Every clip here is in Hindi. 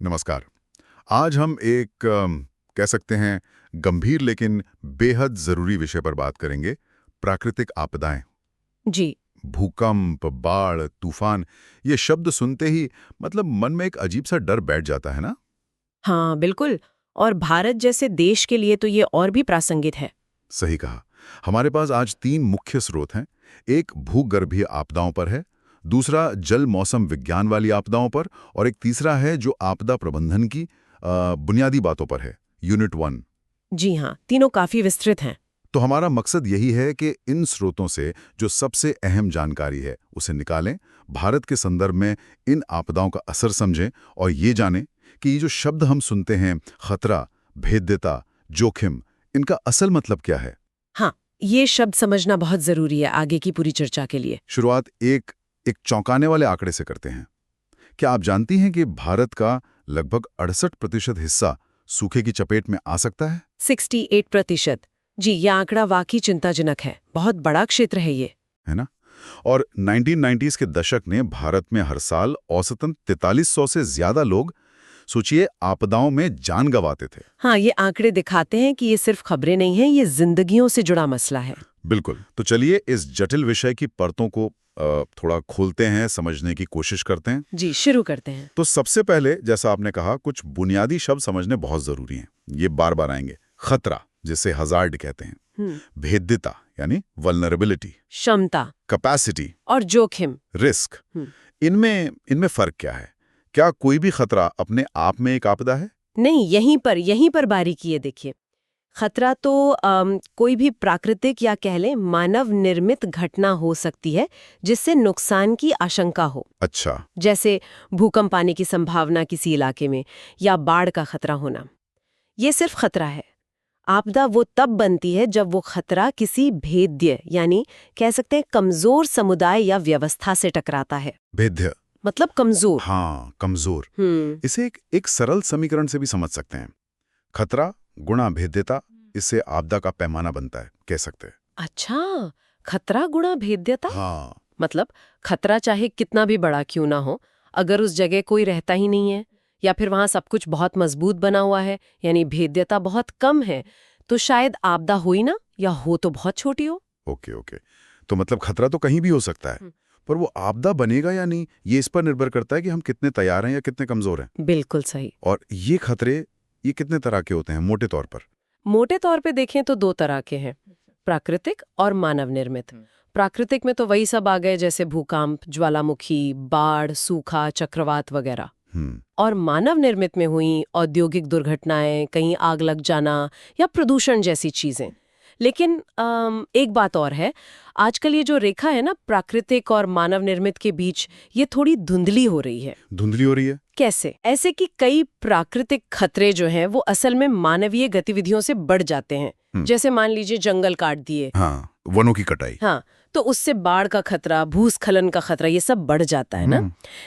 नमस्कार। आज हम एक कह सकते हैं गंभीर लेकिन बेहद जरूरी विषय पर बात करेंगे। प्राकृतिक आपदाएं। जी। भूकंप, बाढ़, तूफान, ये शब्द सुनते ही मतलब मन में एक अजीब सा डर बैठ जाता है ना। हाँ, बिल्कुल। और भारत जैसे देश के लिए तो ये और भी प्रासंगिक है। सही कहा। हमारे पास आज तीन मुख्य स्रोत हैं। एक भूगर्भीय आपदाओं पर है, दूसरा जल मौसम विज्ञान वाली आपदाओं पर, और एक तीसरा है जो आपदा प्रबंधन की बुनियादी बातों पर है, यूनिट 1। जी हाँ, तीनों काफी विस्तृत हैं। तो हमारा मकसद यही है कि इन स्रोतों से जो सबसे अहम जानकारी है उसे निकालें, भारत के संदर्भ में इन आपदाओं का असर समझें और ये जानें कि ये जो शब्द हम सुनते हैं, खतरा, भेद्यता, जोखिम, इनका असल मतलब क्या है। हाँ, ये शब्द समझना बहुत जरूरी है आगे की पूरी चर्चा के लिए। शुरुआत एक एक चौंकाने वाले आंकड़े से करते हैं। क्या आप जानती हैं कि भारत का लगभग 68% हिस्सा सूखे की चपेट में आ सकता है। 68%। जी, ये आंकड़ा वाकई चिंताजनक है। बहुत बड़ा क्षेत्र है ये। है ना। और 1990s के दशक ने भारत में हर साल औसतन 4300 से ज्यादा लोग, सोचिए, आपदाओं में जान गंवाते थे। हाँ, ये आंकड़े दिखाते हैं कि ये सिर्फ खबरें नहीं हैं, ये जिंदगियों से जुड़ा मसला है। बिल्कुल। तो चलिए इस जटिल विषय की परतों को थोड़ा खोलते हैं, समझने की कोशिश करते हैं। जी, शुरू करते हैं। तो सबसे पहले, जैसा आपने कहा, कुछ बुनियादी शब्द समझने बहुत जरूरी हैं। ये बार बार आएंगे। खतरा, जिसे हजार्ड कहते हैं। भेद्यता यानी वल्नरेबिलिटी। क्षमता। कैपेसिटी। और जोखिम। रिस्क। इनमें इनमें फर्क क्या है? क्या कोई भी खतरा अपने आप में एक आपदा है? नहीं, यहीं पर बारीकी है, देखिए। खतरा तो कोई भी प्राकृतिक या कह लें मानव निर्मित घटना हो सकती है जिससे नुकसान की आशंका हो। अच्छा। जैसे भूकंप आने की संभावना किसी इलाके में, या बाढ़ का खतरा होना। ये सिर्फ खतरा है। आपदा वो तब बनती है जब वो खतरा किसी भेद्य यानी कह सकते हैं कमजोर समुदाय या व्यवस्था से टकराता है। भेद्य मतलब कमजोर। हाँ, कमजोर। हम्म। इसे एक सरल समीकरण से भी समझ सकते हैं। खतरा गुणा भेद्यता, इससे आपदा का पैमाना बनता है, कह सकते हैं। अच्छा, खतरा गुणा भेद्यता। हाँ। मतलब खतरा चाहे कितना भी बड़ा क्यों ना हो, अगर उस जगह कोई रहता ही नहीं है या फिर वहां सब कुछ बहुत मजबूत बना हुआ है, यानी भेद्यता बहुत कम है, तो शायद आपदा हुई ना, या हो तो बहुत छोटी हो। Okay okay. तो मतलब खतरा तो कहीं भी हो सकता है, पर वो आपदा बनेगा या नहीं, ये इस पर निर्भर करता है कि हम कितने तैयार हैं या कितने कमजोर हैं। बिल्कुल सही। और ये खतरे, ये कितने तरह के होते हैं मोटे तौर पर? मोटे तौर पे देखें तो दो तरह के हैं, प्राकृतिक और मानव निर्मित। प्राकृतिक में तो वही सब आ गए, जैसे भूकंप, ज्वालामुखी, बाढ़, सूखा, चक्रवात वगैरह। और मानव निर्मित में हुई औद्योगिक दुर्घटनाएं, कहीं आग लग जाना या प्रदूषण जैसी चीजें। लेकिन एक बात और है, आजकल ये जो रेखा है ना प्राकृतिक और मानव निर्मित के बीच, ये थोड़ी धुंधली हो रही है। धुंधली हो रही है? कैसे? ऐसे कि कई प्राकृतिक खतरे जो हैं वो असल में मानवीय गतिविधियों से बढ़ जाते हैं। जैसे मान लीजिए जंगल काट दिए। हाँ, वनों की कटाई। हाँ, तो उससे बाढ़ का खतरा, भूस्खलन का खतरा, ये सब बढ़ जाता है ना।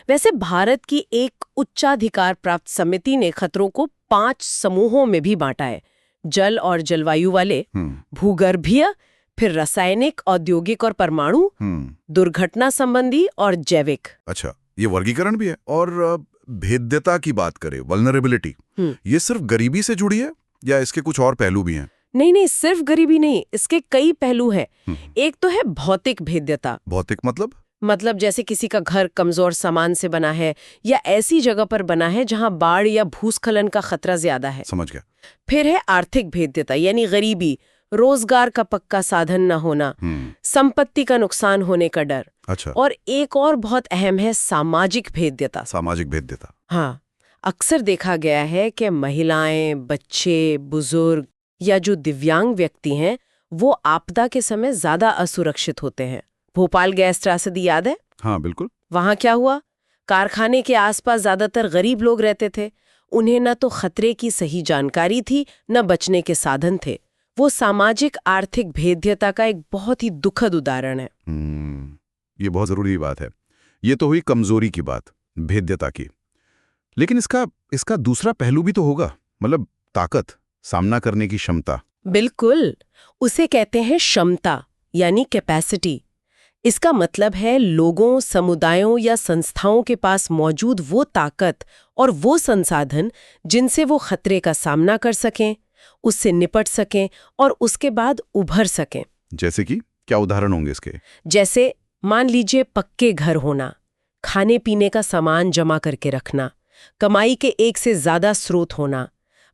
वैसे भारत की एक उच्चाधिकार प्राप्त समिति ने खतरों को 5 समूहों में भी बांटा है। जल और जलवायु वाले, भूगर्भीय, फिर रासायनिक, औद्योगिक और परमाणु, दुर्घटना संबंधी और जैविक। अच्छा, ये वर्गीकरण भी है। और भेद्यता की बात करें, वल्नरेबिलिटी, ये सिर्फ गरीबी से जुड़ी है या इसके कुछ और पहलू भी हैं? नहीं, सिर्फ गरीबी नहीं, इसके कई पहलू हैं। एक तो है भौतिक भेद्यता। भौतिक मतलब जैसे किसी का घर कमजोर सामान से बना है या ऐसी जगह पर बना है जहां बाढ़ या भूस्खलन का खतरा ज्यादा है। समझ गया। फिर है आर्थिक भेद्यता, यानी गरीबी, रोजगार का पक्का साधन न होना, संपत्ति का नुकसान होने का डर। अच्छा। और एक और बहुत अहम है सामाजिक भेद्यता। सामाजिक भेद्यता। हाँ, अक्सर देखा गया है कि महिलाएं, बच्चे, बुजुर्ग या जो दिव्यांग व्यक्ति हैं वो आपदा के समय ज्यादा असुरक्षित होते हैं। भोपाल गैस त्रासदी याद है? हाँ बिल्कुल। वहां क्या हुआ? कारखाने के आसपास ज्यादातर गरीब लोग रहते थे। उन्हें न तो खतरे की सही जानकारी थी, न बचने के साधन थे। वो सामाजिक आर्थिक भेद्यता का एक बहुत ही दुखद उदाहरण है। ये बहुत जरूरी बात है। ये तो हुई कमजोरी की बात, भेद्यता की। लेकिन इसका दूसरा पहलू भी तो होगा, मतलब ताकत, सामना करने की क्षमता। बिल्कुल, उसे कहते हैं क्षमता, यानी कैपेसिटी। इसका मतलब है लोगों, समुदायों या संस्थाओं के पास मौजूद वो ताकत और वो संसाधन जिनसे वो खतरे का सामना कर सकें, उससे निपट सकें और उसके बाद उभर सकें। जैसे कि क्या उदाहरण होंगे इसके? जैसे मान लीजिए पक्के घर होना, खाने पीने का सामान जमा करके रखना, कमाई के एक से ज्यादा स्रोत होना,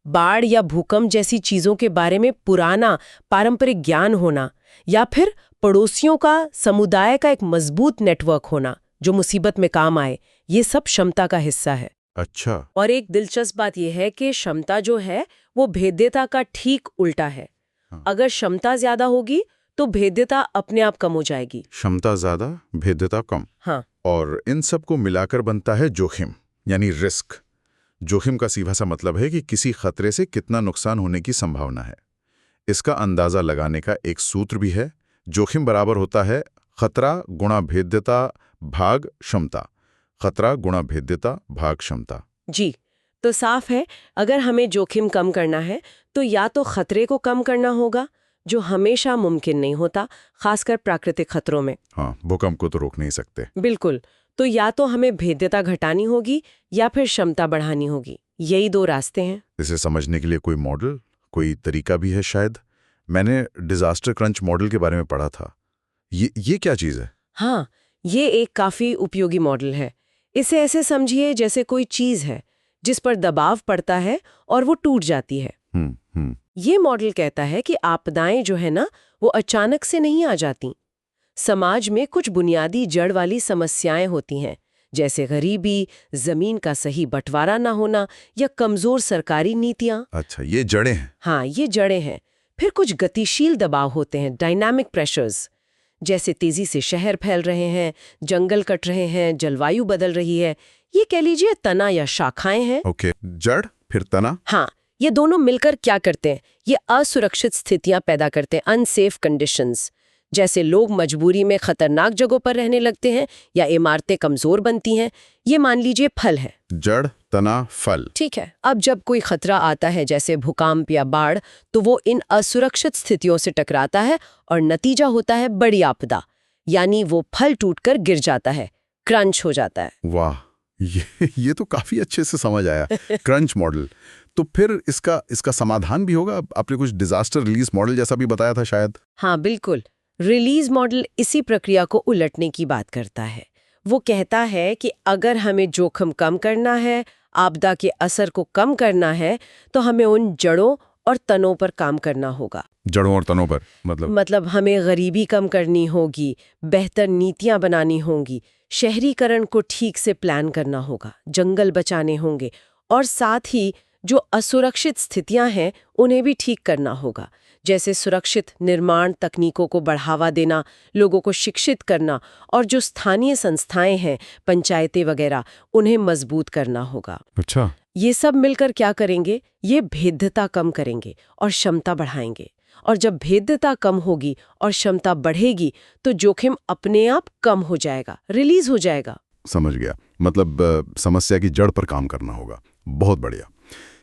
बाढ़ या भूकंप जैसी चीजों के बारे में पुराना पारंपरिक ज्ञान होना, या फिर पड़ोसियों का, समुदाय का एक मजबूत नेटवर्क होना जो मुसीबत में काम आए। ये सब क्षमता का हिस्सा है। अच्छा। और एक दिलचस्प बात यह है कि क्षमता जो है वो भेद्यता का ठीक उल्टा है। हाँ। अगर क्षमता ज्यादा होगी तो भेद्यता अपने आप कम हो जाएगी। क्षमता ज्यादा, भेद्यता कम। हाँ। और इन सब को मिलाकर बनता है जोखिम, यानी रिस्क। जोखिम का सीधा सा मतलब है कि किसी खतरे से कितना नुकसान होने की संभावना है। इसका अंदाजा लगाने का एक सूत्र भी है। जोखिम बराबर होता है खतरा गुणा भेद्यता भाग क्षमता। खतरा गुणा भेद्यता भाग क्षमता। जी, तो साफ है, अगर हमें जोखिम कम करना है तो या तो खतरे को कम करना होगा, जो हमेशा मुमकिन नहीं होता, खासकर प्राकृतिक खतरों में। हाँ, भूकंप को तो रोक नहीं सकते। बिल्कुल। तो या तो हमें भेद्यता घटानी होगी या फिर क्षमता बढ़ानी होगी। यही दो रास्ते हैं। इसे समझने के लिए कोई मॉडल, कोई तरीका भी है शायद? मैंने डिजास्टर क्रंच मॉडल के बारे में पढ़ा था। ये क्या चीज़ है? हाँ, ये एक काफी उपयोगी मॉडल है। इसे ऐसे समझिए जैसे कोई चीज है जिस पर दबाव पड़ता है और वो टूट जाती है। ये मॉडल कहता है कि आपदाएं जो है ना, वो अचानक से नहीं आ जाती। समाज में कुछ बुनियादी जड़ वाली समस्याएं होती हैं, जैसे गरीबी, जमीन का सही बंटवारा ना होना या कमजोर सरकारी नीतियां। अच्छा, ये जड़ें हैं। हाँ, ये जड़ें हैं। फिर कुछ गतिशील दबाव होते हैं, डायनामिक प्रेशर्स, जैसे तेजी से शहर फैल रहे हैं, जंगल कट रहे हैं, जलवायु बदल रही है। ये कह लीजिए तना या शाखाएं हैं। ओके, जड़ फिर तना। हाँ, ये दोनों मिलकर क्या करते हैं? ये असुरक्षित स्थितियां पैदा करते हैं, अनसेफ कंडीशंस। जैसे लोग मजबूरी में खतरनाक जगहों पर रहने लगते हैं या इमारतें कमजोर बनती हैं। ये मान लीजिए फल है। जड़, तना, फल। ठीक है। अब जब कोई खतरा आता है जैसे भूकंप या बाढ़, तो वो इन असुरक्षित स्थितियों से टकराता है और नतीजा होता है बड़ी आपदा, यानी वो फल टूटकर गिर जाता है, क्रंच हो जाता है। वाह, ये तो काफी अच्छे से समझ आया। Crunch model. तो फिर इसका समाधान भी होगा? आपने कुछ डिजास्टर रिलीज मॉडल जैसा भी बताया था शायद। हाँ, बिल्कुल। रिलीज मॉडल इसी प्रक्रिया को उलटने की बात करता है। वो कहता है कि अगर हमें जोखिम कम करना है, आपदा के असर को कम करना है, तो हमें उन जड़ों और तनों पर काम करना होगा। जड़ों और तनों पर मतलब हमें गरीबी कम करनी होगी, बेहतर नीतियां बनानी होंगी, शहरीकरण को ठीक से प्लान करना होगा, जंगल बचाने होंगे और साथ ही जो असुरक्षित स्थितियां हैं उन्हें भी ठीक करना होगा, जैसे सुरक्षित निर्माण तकनीकों को बढ़ावा देना, लोगों को शिक्षित करना और जो स्थानीय संस्थाएं हैं, पंचायतें वगैरह, उन्हें मजबूत करना होगा। अच्छा, ये सब मिलकर क्या करेंगे? ये भेद्यता कम करेंगे और क्षमता बढ़ाएंगे। और जब भेद्यता कम होगी और क्षमता बढ़ेगी तो जोखिम अपने आप कम हो जाएगा, रिलीज हो जाएगा। समझ गया। मतलब समस्या की जड़ पर काम करना होगा। बहुत बढ़िया।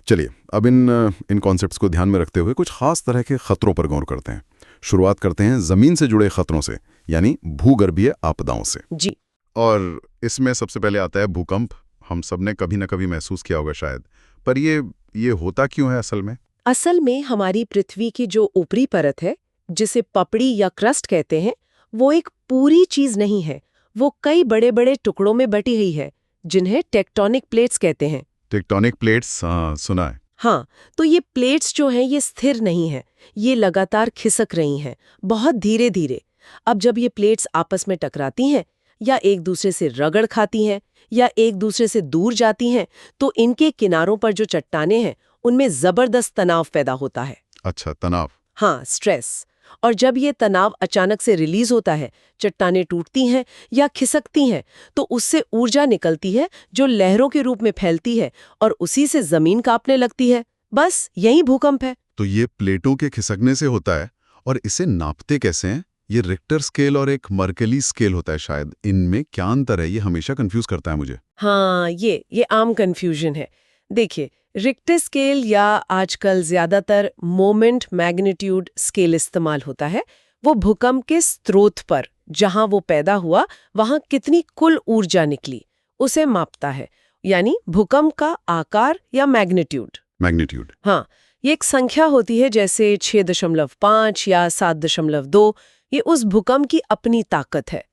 चलिए, अब इन कॉन्सेप्ट्स को ध्यान में रखते हुए कुछ खास तरह के खतरों पर गौर करते हैं। शुरुआत करते हैं जमीन से जुड़े खतरों से, यानी भूगर्भीय आपदाओं से। जी। और इसमें सबसे पहले आता है भूकंप। हम सब ने कभी न कभी महसूस किया होगा शायद, पर ये होता क्यों है असल में? असल में हमारी पृथ्वी की जो ऊपरी परत है, जिसे पपड़ी या क्रस्ट कहते हैं, वो एक पूरी चीज नहीं है। वो कई बड़े बड़े टुकड़ों में बटी हुई है, जिन्हें टेक्टोनिक प्लेट्स कहते हैं। टेक्टोनिक प्लेट्स, सुना है। हाँ, तो ये प्लेट्स जो हैं ये स्थिर नहीं है, ये लगातार खिसक रही हैं, बहुत धीरे धीरे। अब जब ये प्लेट्स आपस में टकराती हैं या एक दूसरे से रगड़ खाती हैं या एक दूसरे से दूर जाती हैं, तो इनके किनारों पर जो चट्टानें हैं उनमें जबरदस्त तनाव पैदा होता है। अच्छा, तनाव। हाँ, स्ट्रेस। और जब ये तनाव अचानक से रिलीज होता है, चट्टानें टूटती हैं या खिसकती हैं, तो उससे ऊर्जा निकलती है जो लहरों के रूप में फैलती है और उसी से जमीन कांपने लगती है। बस यही भूकंप है। तो ये प्लेटों के खिसकने से होता है। और इसे नापते कैसे हैं? ये रिक्टर स्केल और एक मर्कली स्केल होता है शायद। इनमें क्या अंतर है? ये हमेशा कंफ्यूज करता है मुझे। हाँ, ये आम कंफ्यूजन है। देखिए, रिक्टर स्केल या आजकल ज्यादातर मोमेंट मैग्नीट्यूड स्केल इस्तेमाल होता है। वो भूकंप के स्रोत पर जहां वो पैदा हुआ वहां कितनी कुल ऊर्जा निकली, उसे मापता है, यानी भूकंप का आकार या मैग्नीट्यूड। मैग्नीट्यूड। हाँ, ये एक संख्या होती है, जैसे 6.5 या 7.2। ये उस भूकंप की अपनी ताकत है।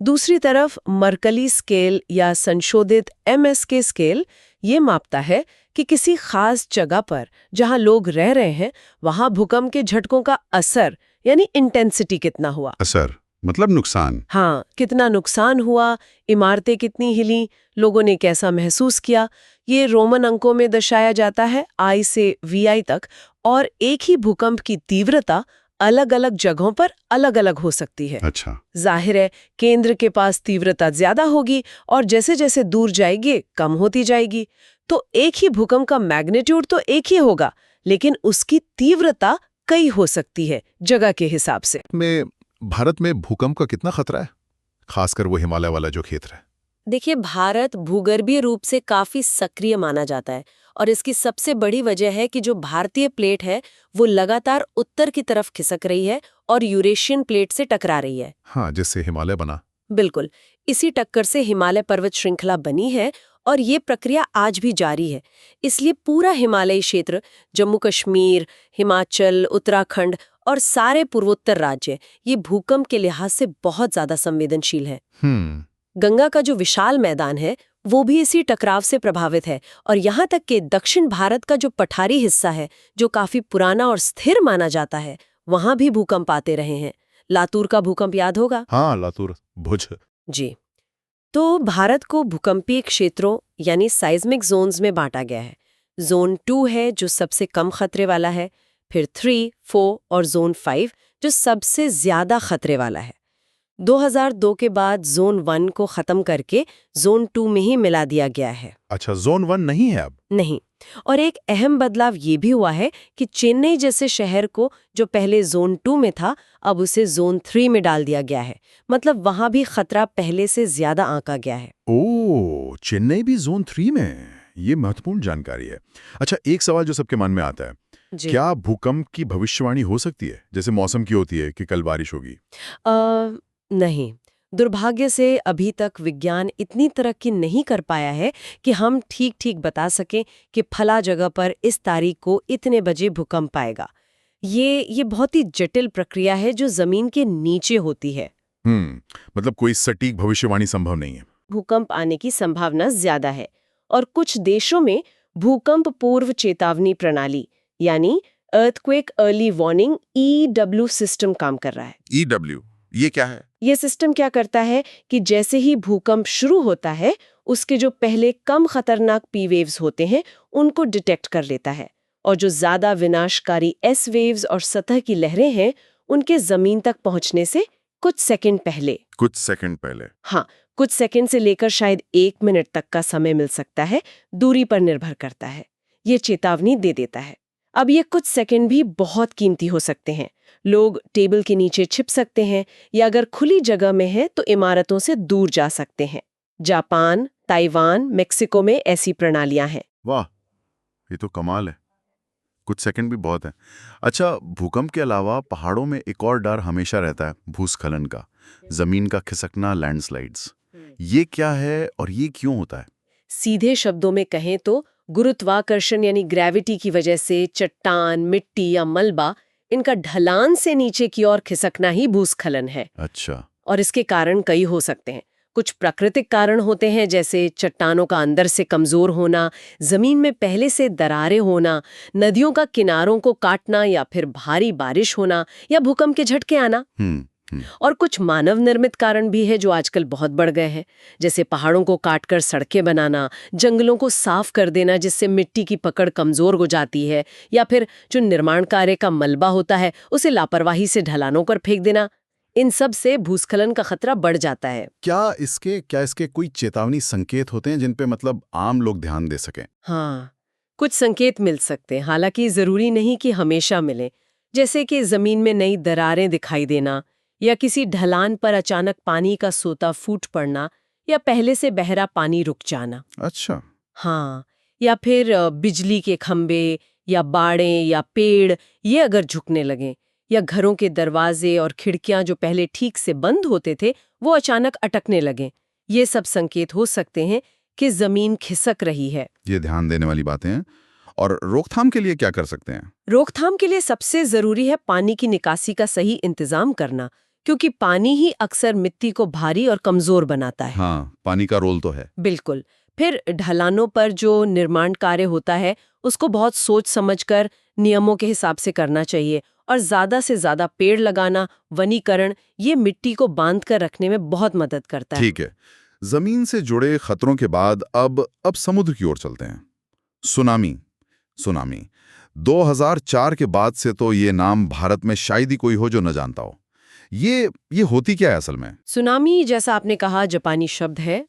दूसरी तरफ मर्कली स्केल या संशोधित MSK स्केल ये मापता है कि किसी खास जगह पर जहां लोग रह रहे हैं वहां भूकंप के झटकों का असर यानी इंटेंसिटी कितना हुआ। असर मतलब नुकसान। हाँ, कितना नुकसान हुआ, इमारतें कितनी हिली, लोगों ने कैसा महसूस किया। ये रोमन अंकों में दर्शाया जाता है I से VI तक, और एक ही भूकंप की तीव्रता अलग अलग जगहों पर अलग अलग हो सकती है। अच्छा। जाहिर है केंद्र के पास तीव्रता ज्यादा होगी और जैसे जैसे दूर जाएगी कम होती जाएगी। तो एक ही भूकंप का मैग्नीट्यूड तो एक ही होगा, लेकिन उसकी तीव्रता कई हो सकती है जगह के हिसाब से। भारत में भूकंप का कितना खतरा है, खासकर वो हिमालय वाला जो क्षेत्र है? देखिए, भारत भूगर्भीय रूप से काफी सक्रिय माना जाता है और इसकी सबसे बड़ी वजह है कि जो भारतीय प्लेट है वो लगातार उत्तर की तरफ खिसक रही है और यूरेशियन प्लेट से टकरा रही है। हाँ, जिससे हिमालय बना। बिल्कुल, इसी टक्कर से हिमालय पर्वत श्रृंखला बनी है और ये प्रक्रिया आज भी जारी है। इसलिए पूरा हिमालयी क्षेत्र, जम्मू कश्मीर, हिमाचल, उत्तराखंड और सारे पूर्वोत्तर राज्य, ये भूकंप के लिहाज से बहुत ज्यादा संवेदनशील है। गंगा का जो विशाल मैदान है वो भी इसी टकराव से प्रभावित है, और यहाँ तक कि दक्षिण भारत का जो पठारी हिस्सा है, जो काफी पुराना और स्थिर माना जाता है, वहां भी भूकंप आते रहे हैं। लातूर का भूकंप याद होगा? हाँ, लातूर, भुज। जी। तो भारत को भूकंपीय क्षेत्रों यानी साइज्मिक जोन्स में बांटा गया है। जोन 2 है जो सबसे कम खतरे वाला है, फिर 3, 4 और जोन 5 जो सबसे ज्यादा खतरे वाला है। 2002 के बाद जोन 1 को खत्म करके जोन 2 में ही मिला दिया गया है। अच्छा, जोन 1 नहीं है अब? नहीं। और एक अहम बदलाव ये भी हुआ है कि चेन्नई जैसे शहर को, जो पहले जोन 2 में था, अब उसे जोन 3 में डाल दिया गया है। मतलब वहां भी खतरा पहले से ज्यादा आंका गया है। ओह, चेन्नई भी जोन 3 में है। ये महत्वपूर्ण जानकारी है। अच्छा, एक सवाल जो सबके मन में आता है, क्या भूकंप की भविष्यवाणी हो सकती है, जैसे मौसम की होती है कि कल बारिश होगी? नहीं, दुर्भाग्य से अभी तक विज्ञान इतनी तरक्की नहीं कर पाया है कि हम ठीक बता सकें कि फला जगह पर इस तारीख को इतने बजे भूकंप आएगा। ये बहुत ही जटिल प्रक्रिया है जो जमीन के नीचे होती है। मतलब कोई सटीक भविष्यवाणी संभव नहीं है। भूकंप आने की संभावना ज्यादा है, और कुछ देशों में भूकंप पूर्व चेतावनी प्रणाली यानी earthquake early warning EW system काम कर रहा है। EW ये क्या है? ये सिस्टम क्या करता है कि जैसे ही भूकंप शुरू होता है, उसके जो पहले कम खतरनाक P वेव्स होते हैं उनको डिटेक्ट कर लेता है, और जो ज्यादा विनाशकारी S वेव्स और सतह की लहरें हैं उनके जमीन तक पहुंचने से कुछ सेकंड पहले। हाँ, कुछ सेकंड से लेकर शायद 1 मिनट तक का समय मिल सकता है, दूरी पर निर्भर करता है। ये चेतावनी दे देता है। अब ये कुछ सेकंड भी बहुत कीमती हो सकते हैं। लोग टेबल के नीचे छिप सकते हैं, या अगर खुली जगह में है तो इमारतों से दूर जा सकते हैं। जापान, ताइवान, मेक्सिको में ऐसी प्रणालियां हैं। वाह, ये तो कमाल है। कुछ सेकंड भी बहुत है। अच्छा, भूकंप के अलावा पहाड़ों में एक और डर हमेशा रहता है, भूस्खलन का, जमीन का खिसकना, लैंडस्लाइड्स। ये क्या है और ये क्यों होता है? सीधे शब्दों में कहें तो गुरुत्वाकर्षण यानी ग्रेविटी की वजह से चट्टान, मिट्टी या मलबा, इनका ढलान से नीचे की ओर खिसकना ही भूस्खलन है। अच्छा। और इसके कारण कई हो सकते हैं। कुछ प्राकृतिक कारण होते हैं, जैसे चट्टानों का अंदर से कमजोर होना, जमीन में पहले से दरारें होना, नदियों का किनारों को काटना, या फिर भारी बारिश होना, या भूकंप के झटके आना। और कुछ मानव निर्मित कारण भी है जो आजकल बहुत बढ़ गए हैं, जैसे पहाड़ों को काटकर सड़कें बनाना, जंगलों को साफ कर देना जिससे मिट्टी की पकड़ कमजोर हो जाती है, या फिर जो निर्माण कार्य का मलबा होता है उसे लापरवाही से ढलानों पर फेंक देना। इन सब से भूस्खलन का खतरा बढ़ जाता है। क्या इसके कोई चेतावनी संकेत होते हैं जिन पे मतलब आम लोग ध्यान दे सकें? हाँ, कुछ संकेत मिल सकते हैं, हालांकि जरूरी नहीं कि हमेशा मिले। जैसे कि जमीन में नई दरारें दिखाई देना, या किसी ढलान पर अचानक पानी का सोता फूट पड़ना, या पहले से बहरा पानी रुक जाना। अच्छा। हाँ, या फिर बिजली के खंभे या बाड़ें या पेड़ ये अगर झुकने लगें, या घरों के दरवाजे और खिड़कियां जो पहले ठीक से बंद होते थे वो अचानक अटकने लगे। ये सब संकेत हो सकते हैं कि जमीन खिसक रही है। ये ध्यान देने वाली बातें हैं। और रोकथाम के लिए क्या कर सकते हैं? रोकथाम के लिए सबसे जरूरी है पानी की निकासी का सही इंतजाम करना, क्योंकि पानी ही अक्सर मिट्टी को भारी और कमजोर बनाता है। हाँ, पानी का रोल तो है। बिल्कुल। फिर ढलानों पर जो निर्माण कार्य होता है उसको बहुत सोच समझकर नियमों के हिसाब से करना चाहिए, और ज्यादा से ज्यादा पेड़ लगाना, वनीकरण, ये मिट्टी को बांध कर रखने में बहुत मदद करता है। ठीक है। जमीन से जुड़े खतरों के बाद अब समुद्र की ओर चलते हैं। सुनामी 2004 के बाद से तो ये नाम भारत में शायद ही कोई हो जो न जानता हो। ये होती क्या है असल में? सुनामी, जैसा आपने कहा, जापानी शब्द है।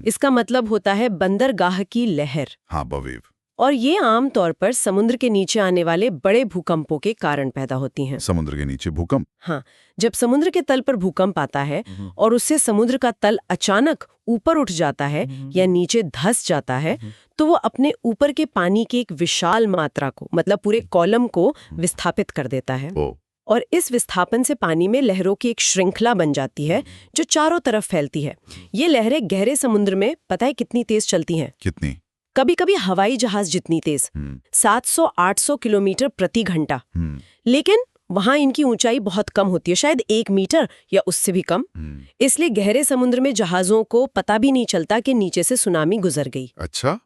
इसका मतलब होता है बंदरगाह की लहर। हाँ, बवेव। और ये आम तौर पर समुद्र के नीचे आने वाले बड़े भूकंपों के कारण पैदा होती हैं। समुद्र के नीचे भूकंप? हाँ, जब समुद्र के तल पर भूकंप आता है और उससे समुद्र का तल अचानक ऊपर उठ जाता है या नीचे धंस जाता है, तो वो अपने ऊपर के पानी की एक विशाल मात्रा को, मतलब पूरे कॉलम को विस्थापित कर देता है। और इस विस्थापन से पानी में लहरों की एक श्रृंखला बन जाती है जो चारों तरफ फैलती है। ये लहरें गहरे समुद्र में पता है कितनी तेज चलती हैं? कितनी? कभी कभी हवाई जहाज जितनी तेज, 700-800 किलोमीटर प्रति घंटा। लेकिन वहां इनकी ऊंचाई बहुत कम होती है, शायद 1 मीटर या उससे भी कम। इसलिए गहरे समुद्र में जहाजों को पता भी नहीं चलता कि नीचे से सुनामी गुजर गई। अच्छा,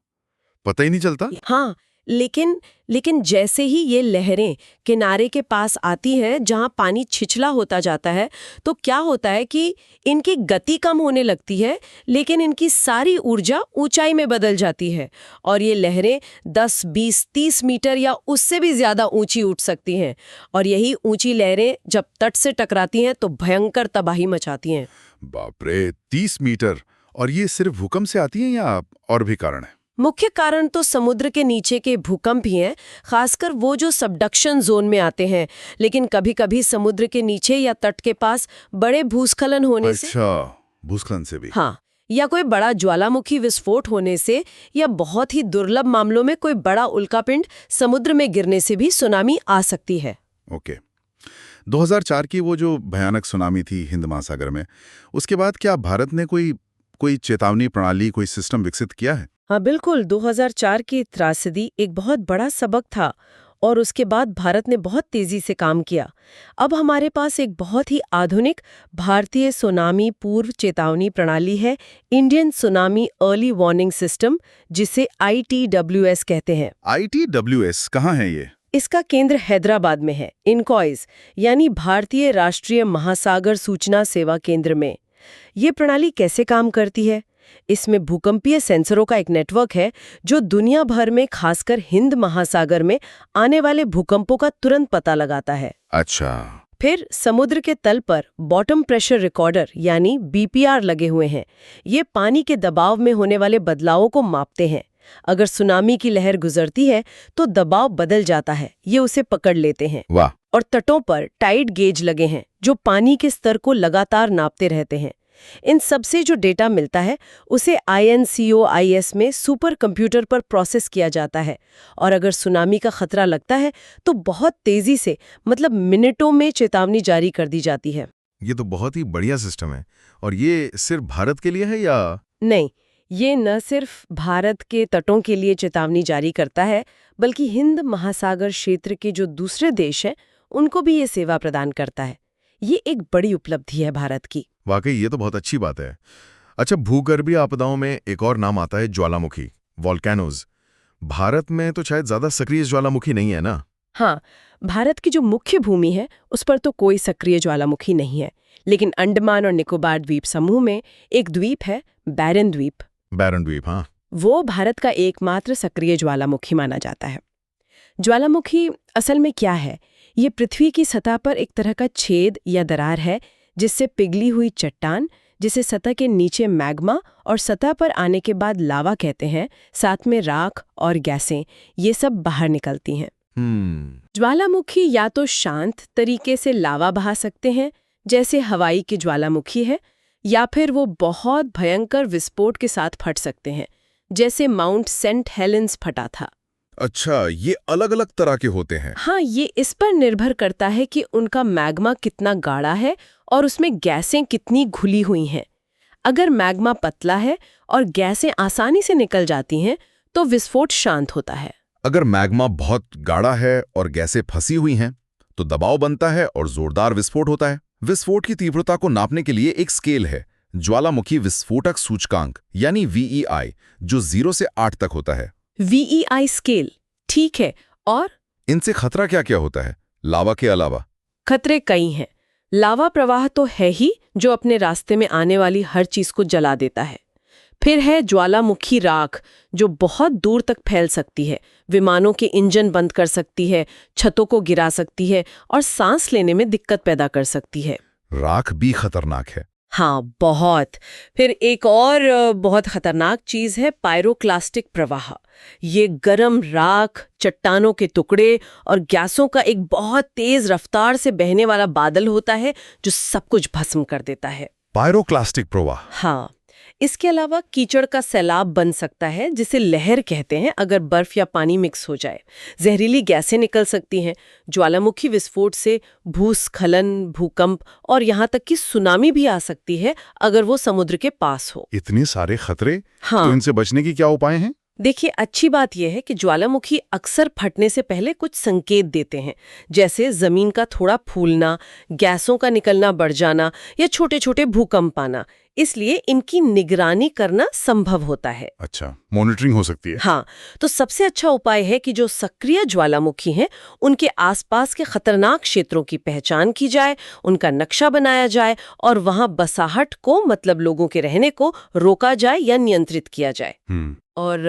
पता ही नहीं चलता? हाँ, लेकिन जैसे ही ये लहरें किनारे के पास आती हैं जहां पानी छिछला होता जाता है, तो क्या होता है कि इनकी गति कम होने लगती है, लेकिन इनकी सारी ऊर्जा ऊंचाई में बदल जाती है और ये लहरें 10, 20, 30 मीटर या उससे भी ज्यादा ऊंची उठ सकती हैं। और यही ऊंची लहरें जब तट से टकराती हैं तो भयंकर तबाही मचाती हैं। बाप रे, 30 मीटर! और ये सिर्फ भूकंप से आती हैं या और भी कारण है? मुख्य कारण तो समुद्र के नीचे के भूकंप ही हैं, खासकर वो जो सबडक्शन जोन में आते हैं। लेकिन कभी-कभी समुद्र के नीचे या तट के पास बड़े भूस्खलन होने से, भूस्खलन से भी? हाँ, या कोई बड़ा ज्वालामुखी विस्फोट होने से, या बहुत ही दुर्लभ मामलों में कोई बड़ा उल्कापिंड समुद्र में गिरने से भी सुनामी आ सकती है। ओके। 2004 की वो जो भयानक सुनामी थी हिंद महासागर में, उसके बाद क्या भारत ने कोई चेतावनी प्रणाली, कोई सिस्टम विकसित किया है? हाँ बिल्कुल, 2004 की त्रासदी एक बहुत बड़ा सबक था और उसके बाद भारत ने बहुत तेजी से काम किया। अब हमारे पास एक बहुत ही आधुनिक भारतीय सुनामी पूर्व चेतावनी प्रणाली है, Indian tsunami early warning system, जिसे ITWS कहते हैं। ITWS कहाँ है ये? इसका केंद्र हैदराबाद में है, इनकॉइस यानी भारतीय राष्ट्रीय महासागर सूचना सेवा केंद्र में। ये प्रणाली कैसे काम करती है? इसमें भूकंपीय सेंसरों का एक नेटवर्क है जो दुनिया भर में, खासकर हिंद महासागर में आने वाले भूकंपों का तुरंत पता लगाता है। अच्छा। फिर समुद्र के तल पर बॉटम प्रेशर रिकॉर्डर यानी BPR लगे हुए हैं। ये पानी के दबाव में होने वाले बदलावों को मापते हैं। अगर सुनामी की लहर गुजरती है तो दबाव बदल जाता है, ये उसे पकड़ लेते हैं। वाह। और तटों पर टाइड गेज लगे हैं जो पानी के स्तर को लगातार नापते रहते हैं। इन सब से जो डेटा मिलता है उसे INCOIS में सुपर कंप्यूटर पर प्रोसेस किया जाता है, और अगर सुनामी का खतरा लगता है तो बहुत तेजी से, मतलब मिनटों में, चेतावनी जारी कर दी जाती है। ये तो बहुत ही बढ़िया सिस्टम है। और ये सिर्फ भारत के लिए है या? नहीं, ये न सिर्फ भारत के तटों के लिए चेतावनी जारी करता है, बल्कि हिंद महासागर क्षेत्र के जो दूसरे देश हैं उनको भी ये सेवा प्रदान करता है। ये एक बड़ी उपलब्धि है भारत की। वाकई ये तो बहुत अच्छी बात है। अच्छा, भूगर्भीय आपदाओं में एक और नाम आता है ज्वालामुखी, वॉल्केनोज। भारत में तो शायद ज्यादा सक्रिय ज्वालामुखी नहीं है ना? हाँ, भारत की जो मुख्य भूमि है उस पर तो कोई सक्रिय ज्वालामुखी नहीं है, लेकिन अंडमान और निकोबार द्वीप समूह में एक द्वीप है, बैरन द्वीप। बैरन द्वीप, हाँ। वो भारत का एकमात्र सक्रिय ज्वालामुखी माना जाता है। ज्वालामुखी असल में क्या है? ये पृथ्वी की सतह पर एक तरह का छेद या दरार है जिससे पिघली हुई चट्टान, जिसे सतह के नीचे मैग्मा और सतह पर आने के बाद लावा कहते हैं, साथ में राख और गैसें, ये सब बाहर निकलती हैं। ज्वालामुखी या तो शांत तरीके से लावा बहा सकते हैं, जैसे हवाई की ज्वालामुखी है, या फिर वो बहुत भयंकर विस्फोट के साथ फट सकते हैं, जैसे माउंट सेंट हेलेंस फटा था। अच्छा, ये अलग अलग तरह के होते हैं। हाँ, ये इस पर निर्भर करता है कि उनका मैग्मा कितना गाढ़ा है और उसमें गैसें कितनी घुली हुई हैं। अगर मैग्मा पतला है और गैसें आसानी से निकल जाती हैं तो विस्फोट शांत होता है। अगर मैग्मा बहुत गाढ़ा है और गैसें फंसी हुई हैं, तो दबाव बनता है और जोरदार विस्फोट होता है। विस्फोट की तीव्रता को नापने के लिए एक स्केल है, ज्वालामुखी विस्फोटक सूचकांक यानी VEI, जो 0 से 8 तक होता है। VEI स्केल, ठीक है। और इनसे खतरा क्या क्या होता है, लावा के अलावा? खतरे कई हैं। लावा प्रवाह तो है ही, जो अपने रास्ते में आने वाली हर चीज को जला देता है। फिर है ज्वालामुखी राख, जो बहुत दूर तक फैल सकती है, विमानों के इंजन बंद कर सकती है, छतों को गिरा सकती है और सांस लेने में दिक्कत पैदा कर सकती है। राख भी खतरनाक है। हाँ, बहुत। फिर एक और बहुत खतरनाक चीज है पायरोक्लास्टिक प्रवाह। ये गरम राख, चट्टानों के टुकड़े और गैसों का एक बहुत तेज रफ्तार से बहने वाला बादल होता है जो सब कुछ भस्म कर देता है। पायरोक्लास्टिक प्रवाह। हाँ, इसके अलावा कीचड़ का सैलाब बन सकता है, जिसे लहर कहते हैं अगर बर्फ या पानी मिक्स हो जाए। जहरीली गैसें निकल सकती हैं। ज्वालामुखी विस्फोट से भूस्खलन, भूकंप और यहाँ तक कि सुनामी भी आ सकती है अगर वो समुद्र के पास हो। इतने सारे खतरे, हाँ, तो इनसे बचने की क्या उपाय हैं? देखिए, अच्छी बात यह है कि ज्वालामुखी अक्सर फटने से पहले कुछ संकेत देते हैं, जैसे जमीन का थोड़ा फूलना, गैसों का निकलना बढ़ जाना या छोटे छोटे भूकंप आना। इसलिए इनकी निगरानी करना संभव होता है। अच्छा, मॉनिटरिंग हो सकती है। हाँ, तो सबसे अच्छा उपाय है कि जो सक्रिय ज्वालामुखी हैं, उनके आसपास के खतरनाक क्षेत्रों की पहचान की जाए, उनका नक्शा बनाया जाए और वहां बसाहट को, मतलब लोगों के रहने को, रोका जाए या नियंत्रित किया जाए। और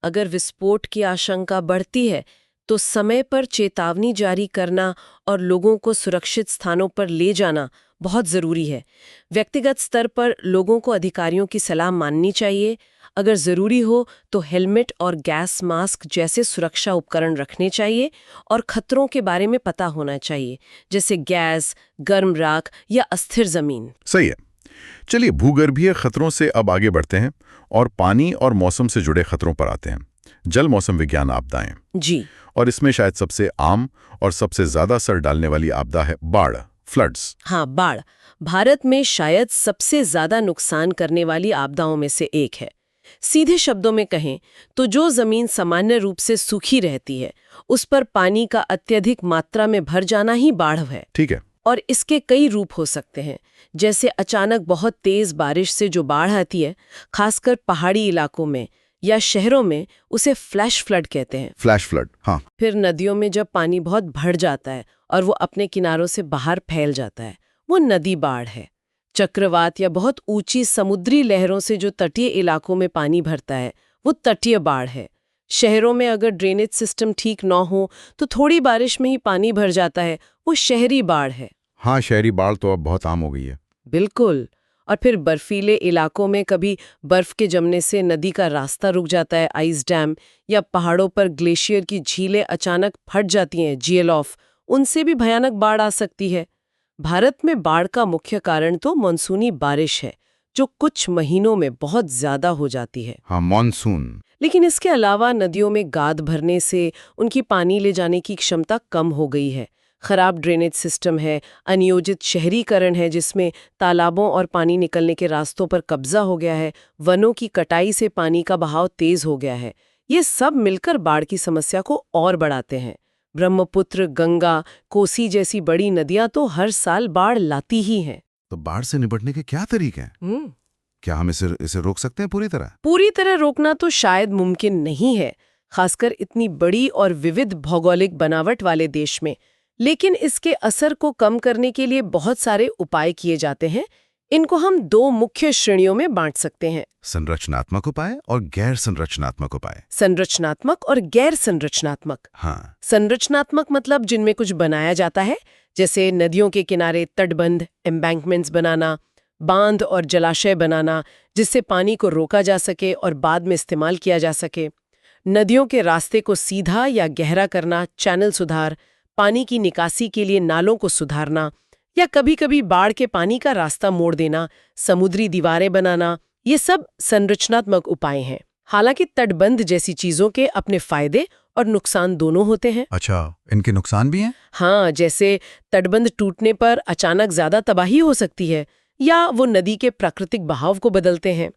अगर विस्फोट की आशंका बढ़ती है तो समय पर चेतावनी जारी करना और लोगों को सुरक्षित स्थानों पर ले जाना बहुत ज़रूरी है। व्यक्तिगत स्तर पर लोगों को अधिकारियों की सलाह माननी चाहिए। अगर ज़रूरी हो तो हेलमेट और गैस मास्क जैसे सुरक्षा उपकरण रखने चाहिए और खतरों के बारे में पता होना चाहिए, जैसे गैस, गर्म राख या अस्थिर ज़मीन। सही है। चलिए, भूगर्भीय खतरों से अब आगे बढ़ते हैं और पानी और मौसम से जुड़े खतरों पर आते हैं। जल मौसम विज्ञान आपदाएं। जी। और इसमें शायद सबसे आम और सबसे ज्यादा असर डालने वाली आपदा है बाढ़, फ्लड्स। हाँ, बाढ़ भारत में शायद सबसे ज्यादा नुकसान करने वाली आपदाओं में से एक है। सीधे शब्दों में कहें तो जो जमीन सामान्य रूप से सूखी रहती है, उस पर पानी का अत्यधिक मात्रा में भर जाना ही बाढ़ है। ठीक है। और इसके कई रूप हो सकते हैं, जैसे अचानक बहुत तेज बारिश से जो बाढ़ आती है, खासकर पहाड़ी इलाकों में या शहरों में, उसे फ्लैश फ्लड कहते हैं। फ्लैश फ्लड, हाँ। फिर नदियों में जब पानी बहुत बढ़ जाता है और वो अपने किनारों से बाहर फैल जाता है, वो नदी बाढ़ है। चक्रवात या बहुत ऊंची समुद्री लहरों से जो तटीय इलाकों में पानी भरता है, वो तटीय बाढ़ है। शहरों में अगर ड्रेनेज सिस्टम ठीक न हो तो थोड़ी बारिश में ही पानी भर जाता है, वो शहरी बाढ़ है। हाँ, शहरी बाढ़ तो अब बहुत आम हो गई है। बिल्कुल। और फिर बर्फीले इलाकों में कभी बर्फ के जमने से नदी का रास्ता रुक जाता है, आइस डैम, या पहाड़ों पर ग्लेशियर की झीलें अचानक फट जाती हैं, जीएल ऑफ, उनसे भी भयानक बाढ़ आ सकती है। भारत में बाढ़ का मुख्य कारण तो मानसूनी बारिश है, जो कुछ महीनों में बहुत ज्यादा हो जाती है। हाँ, मानसून। लेकिन इसके अलावा नदियों में गाद भरने से उनकी पानी ले जाने की क्षमता कम हो गई है। खराब ड्रेनेज सिस्टम है, अनियोजित शहरीकरण है जिसमें तालाबों और पानी निकलने के रास्तों पर कब्जा हो गया है, वनों की कटाई से पानी का बहाव तेज हो गया है। ये सब मिलकर बाढ़ की समस्या को और बढ़ाते हैं। ब्रह्मपुत्र, गंगा, कोसी जैसी बड़ी नदियां तो हर साल बाढ़ लाती ही हैं। तो बाढ़ से निपटने के क्या तरीके हैं? क्या हम इसे रोक सकते हैं पूरी तरह? पूरी तरह रोकना तो शायद मुमकिन नहीं है, खासकर इतनी बड़ी और विविध भौगोलिक बनावट वाले देश में। लेकिन इसके असर को कम करने के लिए बहुत सारे उपाय किए जाते हैं। इनको हम दो मुख्य श्रेणियों में बांट सकते हैं: संरचनात्मक उपाय और गैर संरचनात्मक उपाय। संरचनात्मक और गैर संरचनात्मक। हाँ। संरचनात्मक मतलब जिनमें कुछ बनाया जाता है, जैसे नदियों के किनारे तटबंध, एम्बैंकमेंट्स बनाना, बांध और जलाशय बनाना, जिससे पानी को रोका जा सके और बाद में इस्तेमाल किया जा सके। नदियों के रास्ते को सीधा या गहरा करना, चैनल सुधार, पानी की निकासी के लिए नालों को सुधारना, या कभी-कभी बाढ़ के पानी का रास्ता मोड़ देना, समुद्री दीवारें बनाना, ये सब संरचनात्मक उपाय हैं। हालांकि तटबंध जैसी चीजों के अपने फायदे और नुकसान दोनों होते हैं। अच्छा, इनके नुकसान भी हैं? हाँ, जैसे तटबंध टूटने पर अचानक ज्यादा तबाही हो सकती है या वो नदी के प्राकृतिक बहाव को बदलते हैं।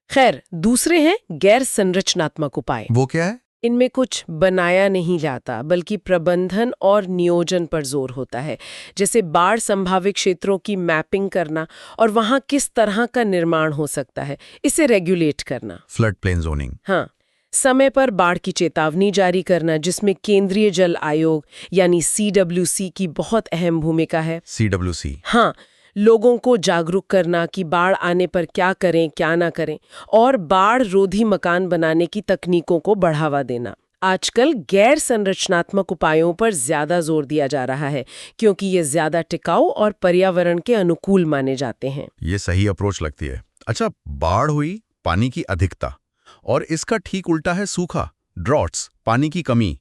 खैर, दूसरे हैं गैर संरचनात्मक उपाय। वो क्या है? इनमें कुछ बनाया नहीं जाता, बल्कि प्रबंधन और नियोजन पर जोर होता है। जैसे बाढ़ संभावित क्षेत्रों की मैपिंग करना और वहां किस तरह का निर्माण हो सकता है, इसे रेगुलेट करना। Flood plain zoning. हाँ, समय पर बाढ़ की चेतावनी जारी करना, जिसमें केंद्रीय जल आयोग यानी CWC की बहुत अहम भूमिका है। CWC। हाँ, लोगों को जागरूक करना कि बाढ़ आने पर क्या करें क्या ना करें, और बाढ़ रोधी मकान बनाने की तकनीकों को बढ़ावा देना। आजकल गैर संरचनात्मक उपायों पर ज्यादा जोर दिया जा रहा है क्योंकि ये ज्यादा टिकाऊ और पर्यावरण के अनुकूल माने जाते हैं। ये सही अप्रोच लगती है। अच्छा, बाढ़ हुई, पानी की अधिकता, और इसका ठीक उल्टा है सूखा, ड्रॉट्स, पानी की कमी।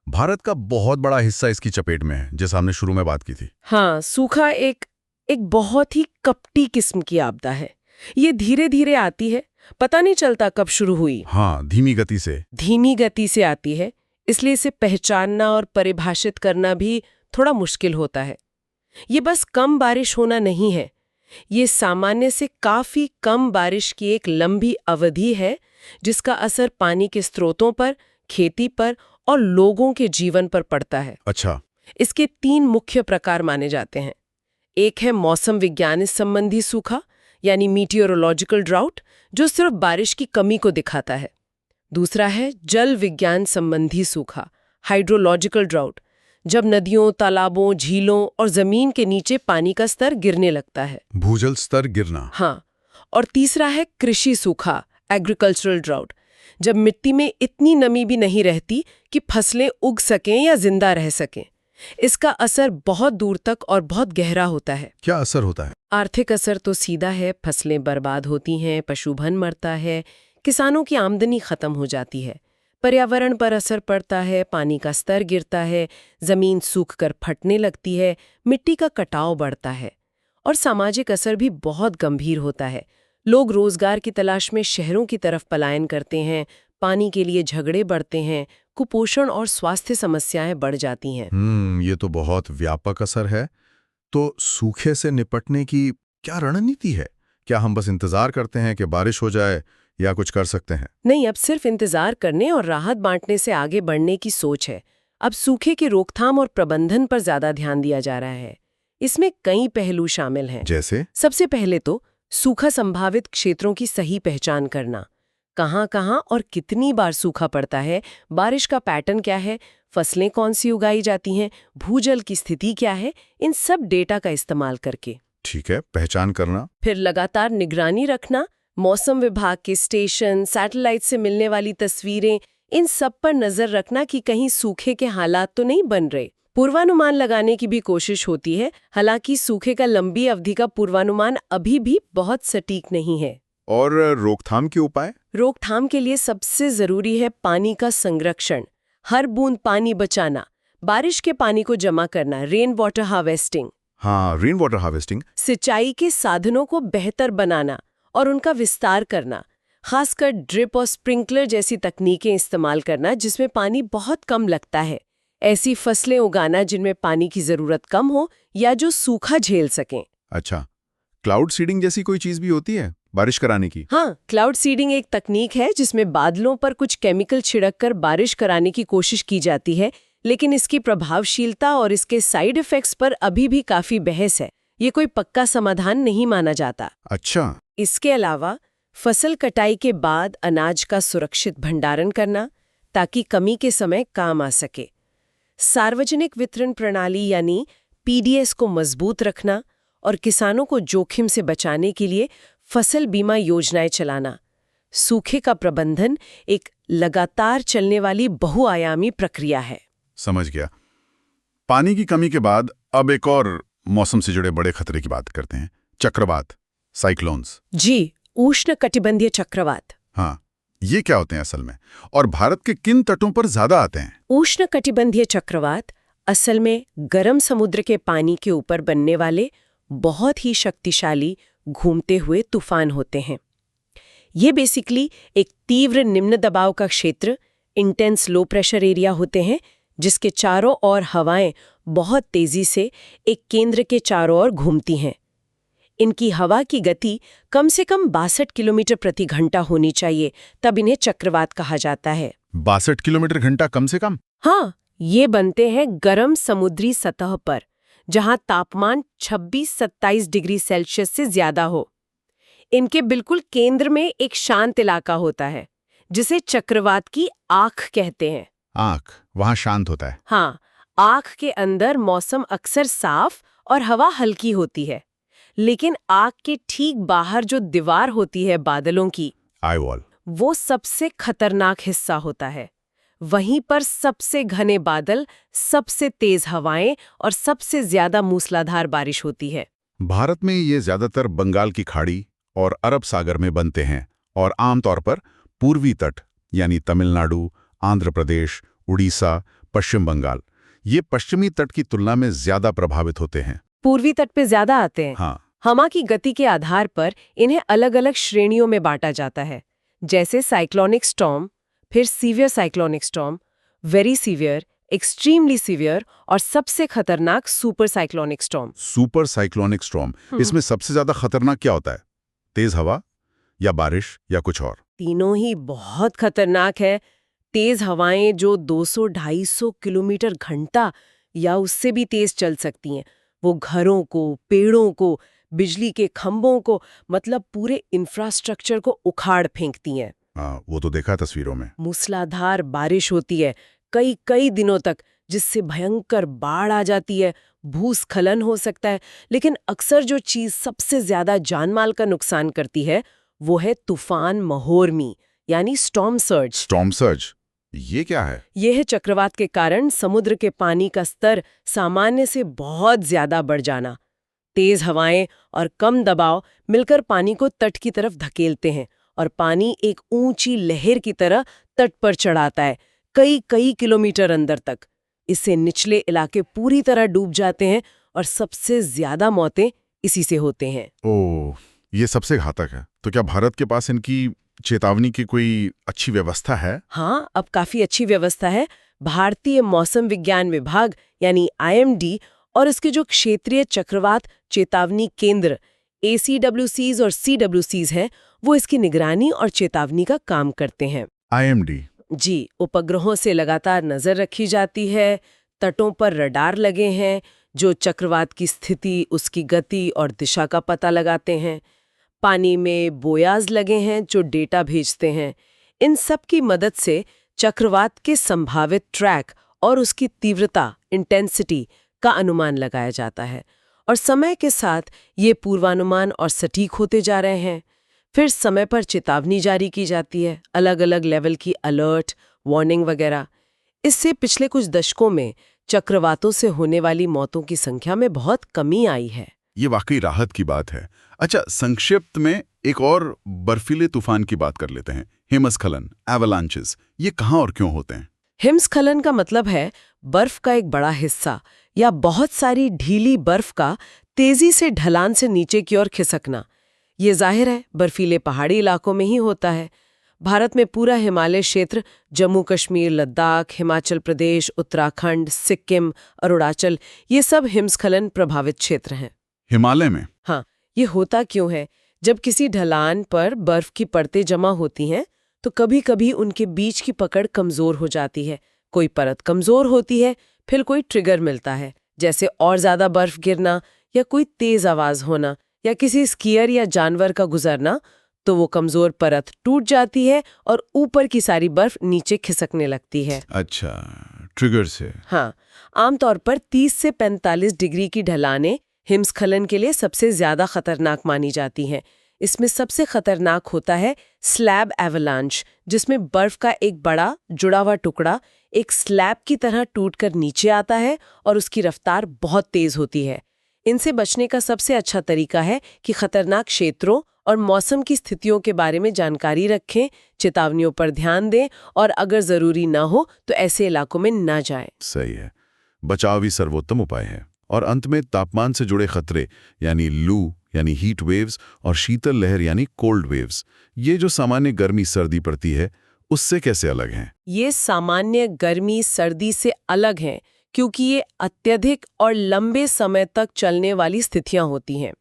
भारत का बहुत बड़ा हिस्सा इसकी चपेट में है, जैसा हमने शुरू में बात की थी। हाँ, सूखा एक बहुत ही कपटी किस्म की आपदा है। ये धीरे धीरे आती है, पता नहीं चलता कब शुरू हुई। हाँ, धीमी गति से आती है, इसलिए इसे पहचानना और परिभाषित करना भी थोड़ा मुश्किल होता है। ये बस कम बारिश होना नहीं है, ये सामान्य से काफी कम बारिश की एक लंबी अवधि है जिसका असर पानी के स्रोतों पर, खेती पर और लोगों के जीवन पर पड़ता है। अच्छा। इसके 3 मुख्य प्रकार माने जाते हैं। एक है मौसम विज्ञान संबंधी सूखा यानी मीटियोरोलॉजिकल ड्राउट, जो सिर्फ बारिश की कमी को दिखाता है। दूसरा है जल विज्ञान संबंधी सूखा, हाइड्रोलॉजिकल ड्राउट, जब नदियों, तालाबों, झीलों और जमीन के नीचे पानी का स्तर गिरने लगता है। भूजल स्तर गिरना। हाँ, और तीसरा है कृषि सूखा, एग्रीकल्चरल ड्राउट, जब मिट्टी में इतनी नमी भी नहीं रहती कि फसलें उग सकें या जिंदा रह सकें। इसका असर बहुत दूर तक और बहुत गहरा होता है। क्या असर होता है? आर्थिक असर तो सीधा है, फसलें बर्बाद होती हैं, पशुधन मरता है, किसानों की आमदनी खत्म हो जाती है। पर्यावरण पर असर पड़ता है, पानी का स्तर गिरता है, जमीन सूखकर फटने लगती है, मिट्टी का कटाव बढ़ता है। और सामाजिक असर भी बहुत गंभीर होता है। लोग रोजगार की तलाश में शहरों की तरफ पलायन करते हैं, पानी के लिए झगड़े बढ़ते हैं, कुपोषण और स्वास्थ्य समस्याएं बढ़ जाती हैं। ये तो बहुत व्यापक असर है। तो सूखे से निपटने की क्या रणनीति है? क्या हम बस इंतजार करते हैं कि बारिश हो जाए या कुछ कर सकते हैं? नहीं, अब सिर्फ इंतजार करने और राहत बांटने से आगे बढ़ने की सोच है। अब सूखे की रोकथाम और प्रबंधन पर ज्यादा ध्यान दिया जा रहा है। इसमें कई पहलू शामिल हैं। जैसे? सबसे पहले तो सूखा संभावित क्षेत्रों की सही पहचान करना। कहाँ-कहाँ और कितनी बार सूखा पड़ता है, बारिश का पैटर्न क्या है, फसलें कौन सी उगाई जाती हैं, भूजल की स्थिति क्या है, इन सब डेटा का इस्तेमाल करके। ठीक है, पहचान करना। फिर लगातार निगरानी रखना, मौसम विभाग के स्टेशन, सैटेलाइट से मिलने वाली तस्वीरें, इन सब पर नजर रखना कि कहीं सूखे के हालात तो नहीं बन रहे। पूर्वानुमान लगाने की भी कोशिश होती है, हालांकि सूखे का लंबी अवधि का पूर्वानुमान अभी भी बहुत सटीक नहीं है। और रोकथाम के उपाय? रोकथाम के लिए सबसे जरूरी है पानी का संरक्षण, हर बूंद पानी बचाना, बारिश के पानी को जमा करना, रेन वाटर हार्वेस्टिंग। हाँ, रेन वाटर हार्वेस्टिंग। सिंचाई के साधनों को बेहतर बनाना और उनका विस्तार करना, खासकर ड्रिप और स्प्रिंकलर जैसी तकनीकें इस्तेमाल करना जिसमें पानी बहुत कम लगता है। ऐसी फसलें उगाना जिनमें पानी की जरूरत कम हो या जो सूखा झेल सकें। अच्छा, क्लाउड सीडिंग जैसी कोई चीज भी होती है बारिश कराने की? हाँ, क्लाउड सीडिंग एक तकनीक है जिसमें बादलों पर कुछ केमिकल छिड़ककर बारिश कराने की कोशिश की जाती है, लेकिन इसकी प्रभावशीलता और इसके साइड इफेक्ट्स पर अभी भी काफी बहस है। ये कोई पक्का समाधान नहीं माना जाता। अच्छा। इसके अलावा फसल कटाई के बाद अनाज का सुरक्षित भंडारण करना ताकि कमी के समय काम आ सके, सार्वजनिक वितरण प्रणाली यानी PDS को मजबूत रखना और किसानों को जोखिम से बचाने के लिए फसल बीमा योजनाएं चलाना। सूखे का प्रबंधन एक लगातार चलने वाली बहुआयामी प्रक्रिया है। समझ गया। पानी की कमी के बाद अब एक और मौसम से जुड़े बड़े खतरे की बात करते हैं, चक्रवात, साइक्लोन्स। जी, उष्णकटिबंधीय चक्रवात। हाँ, ये क्या होते हैं असल में, और भारत के किन तटों पर ज्यादा आते हैं? उष्णकटिबंधीय चक्रवात असल में गर्म समुद्र के पानी के ऊपर बनने वाले बहुत ही शक्तिशाली घूमते हुए तूफान होते हैं। ये बेसिकली एक तीव्र निम्न दबाव का क्षेत्र इंटेंस लो प्रेशर एरिया होते हैं जिसके चारों ओर हवाएं बहुत तेजी से एक केंद्र के चारों ओर घूमती हैं। इनकी हवा की गति कम से कम 62 किलोमीटर प्रति घंटा होनी चाहिए, तब इन्हें चक्रवात कहा जाता है। 62 किलोमीटर घंटा कम से कम? हाँ, ये बनते हैं गर्म समुद्री सतह पर, जहां तापमान 26-27 डिग्री सेल्सियस से ज्यादा हो। इनके बिल्कुल केंद्र में एक शांत इलाका होता है जिसे चक्रवात की आंख कहते हैं। आंख, वहां शांत होता है। हाँ, आंख के अंदर मौसम अक्सर साफ और हवा हल्की होती है, लेकिन आंख के ठीक बाहर जो दीवार होती है बादलों की, आई वॉल, वो सबसे खतरनाक हिस्सा होता है। वहीं पर सबसे घने बादल, सबसे तेज हवाएं और सबसे ज्यादा मूसलाधार बारिश होती है। भारत में ये ज्यादातर बंगाल की खाड़ी और अरब सागर में बनते हैं और आमतौर पर पूर्वी तट यानी तमिलनाडु, आंध्र प्रदेश, उड़ीसा, पश्चिम बंगाल, ये पश्चिमी तट की तुलना में ज्यादा प्रभावित होते हैं। पूर्वी तट पे ज्यादा आते हैं। हाँ, हवा की गति के आधार पर इन्हें अलग-अलग श्रेणियों में बांटा जाता है, जैसे साइक्लोनिक स्टॉर्म, फिर severe cyclonic storm, very severe, extremely severe और सबसे खतरनाक super cyclonic storm. Super cyclonic storm, इसमें सबसे ज्यादा खतरनाक क्या होता है? तेज हवा या बारिश या कुछ और? तीनों ही बहुत खतरनाक है। तेज हवाएं जो 200-250 किलोमीटर घंटा या उससे भी तेज चल सकती हैं, वो घरों को, पेड़ों को, बिजली के खंभों को, मतलब पूरे इंफ्रास्ट्रक्चर को उखाड़ फेंकती हैं। हाँ, वो तो देखा तस्वीरों में। मूसलाधार बारिश होती है कई कई दिनों तक, जिससे भयंकर बाढ़ आ जाती है, भूस्खलन हो सकता है, लेकिन अक्सर जो चीज सबसे ज्यादा जानमाल का नुकसान करती है वो है तूफान महोर्मी यानी स्टॉर्म सर्ज। स्टॉर्म सर्ज, ये क्या है? यह है चक्रवात के कारण समुद्र के पानी का स्तर सामान्य से बहुत ज्यादा बढ़ जाना। तेज हवाएं और कम दबाव मिलकर पानी को तट की तरफ धकेलते हैं और पानी एक ऊंची लहर की तरह तट पर चढ़ाता है कई कई किलोमीटर अंदर तक। इससे निचले इलाके पूरी तरह डूब जाते हैं और सबसे ज्यादा मौतें इसी से होते हैं। ओह, ये सबसे घातक है। तो क्या भारत के पास इनकी चेतावनी की कोई अच्छी व्यवस्था है? हाँ, अब काफी अच्छी व्यवस्था है। भारतीय मौसम विज्ञान विभाग यानी IMD और इसके जो क्षेत्रीय चक्रवात चेतावनी केंद्र ACWCs और CWCs हैं, वो इसकी निगरानी और चेतावनी का काम करते हैं। IMD? जी, उपग्रहों से लगातार नजर रखी जाती है, तटों पर रडार लगे हैं जो चक्रवात की स्थिति, उसकी गति और दिशा का पता लगाते हैं। पानी में बोयाज लगे हैं जो डेटा भेजते हैं। इन सब की मदद से चक्रवात के संभावित ट्रैक और उसकी तीव्रता, इंटेंसिटी का अनुमान लगाया जाता है और समय के साथ ये पूर्वानुमान और सटीक होते जा रहे हैं। फिर समय पर चेतावनी जारी की जाती है, अलग अलग लेवल की अलर्ट, वार्निंग वगैरह। इससे पिछले कुछ दशकों में चक्रवातों से होने वाली मौतों की संख्या में बहुत कमी आई है। ये वाकई राहत की बात है। अच्छा, संक्षिप्त में एक और बर्फीले तूफान की बात कर लेते हैं। हिमस्खलन, एवलांचेस, ये कहाँ और क्यों होते हैं? हिमस्खलन का मतलब है बर्फ का एक बड़ा हिस्सा या बहुत सारी ढीली बर्फ का तेजी से ढलान से नीचे की ओर खिसकना। ये जाहिर है बर्फीले पहाड़ी इलाकों में ही होता है। भारत में पूरा हिमालय क्षेत्र, जम्मू कश्मीर, लद्दाख, हिमाचल प्रदेश, उत्तराखंड, सिक्किम, अरुणाचल, ये सब हिमस्खलन प्रभावित क्षेत्र हैं। हिमालय में? हाँ, ये होता क्यों है? जब किसी ढलान पर बर्फ की परतें जमा होती हैं तो कभी-कभी उनके बीच की पकड़ कमजोर हो जाती है। कोई परत कमजोर होती है, फिर कोई ट्रिगर मिलता है, जैसे और ज्यादा बर्फ गिरना या कोई तेज आवाज होना या किसी स्कीयर या जानवर का गुजरना, तो वो कमजोर परत टूट जाती है और ऊपर की सारी बर्फ नीचे खिसकने लगती है। अच्छा, ट्रिगर से? हाँ, आमतौर पर 30 से 45 डिग्री की ढलानें हिमस्खलन के लिए सबसे ज्यादा खतरनाक मानी जाती हैं। इसमें सबसे खतरनाक होता है स्लैब एवलांच, जिसमें बर्फ का एक बड़ा जुड़ा हुआ टुकड़ा एक स्लैब की तरह टूटकर नीचे आता है और उसकी रफ्तार बहुत तेज होती है। इनसे बचने का सबसे अच्छा तरीका है कि खतरनाक क्षेत्रों और मौसम की स्थितियों के बारे में जानकारी रखें, चेतावनियों पर ध्यान दें और अगर जरूरी ना हो तो ऐसे इलाकों में ना जाएं। सही है, बचाव ही सर्वोत्तम उपाय है। और अंत में तापमान से जुड़े खतरे यानी लू यानी हीट वेव्स और शीतल लहर यानी कोल्ड वेव्स, ये जो सामान्य गर्मी सर्दी पड़ती है उससे कैसे अलग हैं? ये सामान्य गर्मी सर्दी से अलग हैं क्योंकि ये अत्यधिक और लंबे समय तक चलने वाली स्थितियां होती हैं।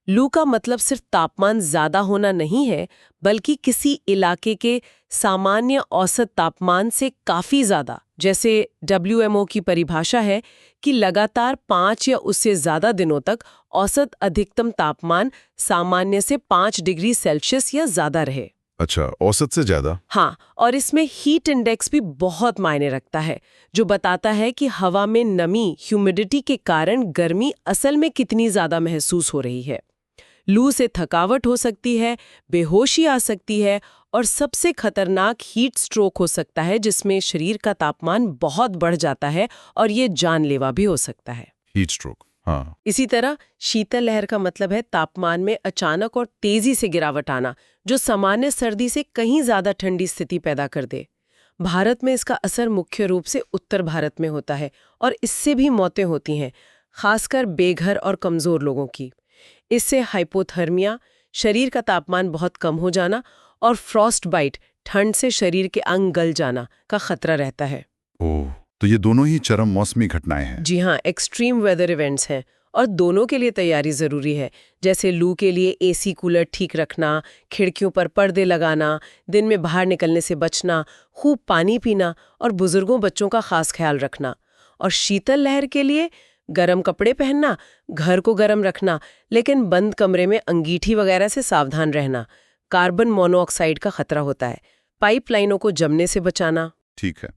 लू का मतलब सिर्फ तापमान ज्यादा होना नहीं है, बल्कि किसी इलाके के सामान्य औसत तापमान से काफी ज्यादा। जैसे WMO की परिभाषा है कि लगातार 5 या उससे ज्यादा दिनों तक औसत अधिकतम तापमान सामान्य से 5 डिग्री सेल्सियस या ज्यादा रहे। अच्छा, औसत से ज्यादा? हाँ, और इसमें हीट इंडेक्स भी बहुत मायने रखता है, जो बताता है कि हवा में नमी, ह्यूमिडिटी के कारण गर्मी असल में कितनी ज्यादा महसूस हो रही है। लू से थकावट हो सकती है, बेहोशी आ सकती है और सबसे खतरनाक हीट स्ट्रोक हो सकता है, जिसमें शरीर का तापमान बहुत बढ़ जाता है और ये जानलेवा भी हो सकता है। हीट स्ट्रोक, हाँ। इसी तरह शीतल लहर का मतलब है तापमान में अचानक और तेजी से गिरावट आना, जो सामान्य सर्दी से कहीं ज्यादा ठंडी स्थिति पैदा कर दे। भारत में इसका असर मुख्य रूप से उत्तर भारत में होता है और इससे भी मौतें होती हैं, खासकर बेघर और कमजोर लोगों की। इससे हाइपोथर्मिया, शरीर का तापमान बहुत कम हो जाना, और फ्रॉस्ट बाइट, ठंड से शरीर के अंग गल जाना का खतरा रहता है। ओह, तो ये दोनों ही चरम मौसमी घटनाएं हैं। जी हाँ, एक्सट्रीम वेदर इवेंट्स हैं और दोनों के लिए तैयारी जरूरी है। जैसे लू के लिए AC कूलर ठीक रखना, खिड़कियों पर पर्दे लगाना, दिन में बाहर निकलने से बचना, खूब पानी पीना और बुजुर्गों बच्चों का खास ख्याल रखना। और शीतल लहर के लिए गर्म कपड़े पहनना, घर को गर्म रखना, लेकिन बंद कमरे में अंगीठी वगैरह से सावधान रहना। कार्बन मोनोऑक्साइड का खतरा होता है, पाइपलाइनों को जमने से बचाना। ठीक है,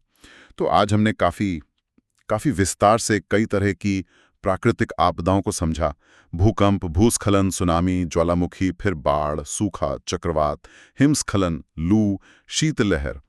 तो आज हमने काफी विस्तार से कई तरह की प्राकृतिक आपदाओं को समझा। भूकंप, भूस्खलन, सुनामी, ज्वालामुखी, फिर बाढ़, सूखा, चक्रवात, हिमस्खलन, लू, शीतलहर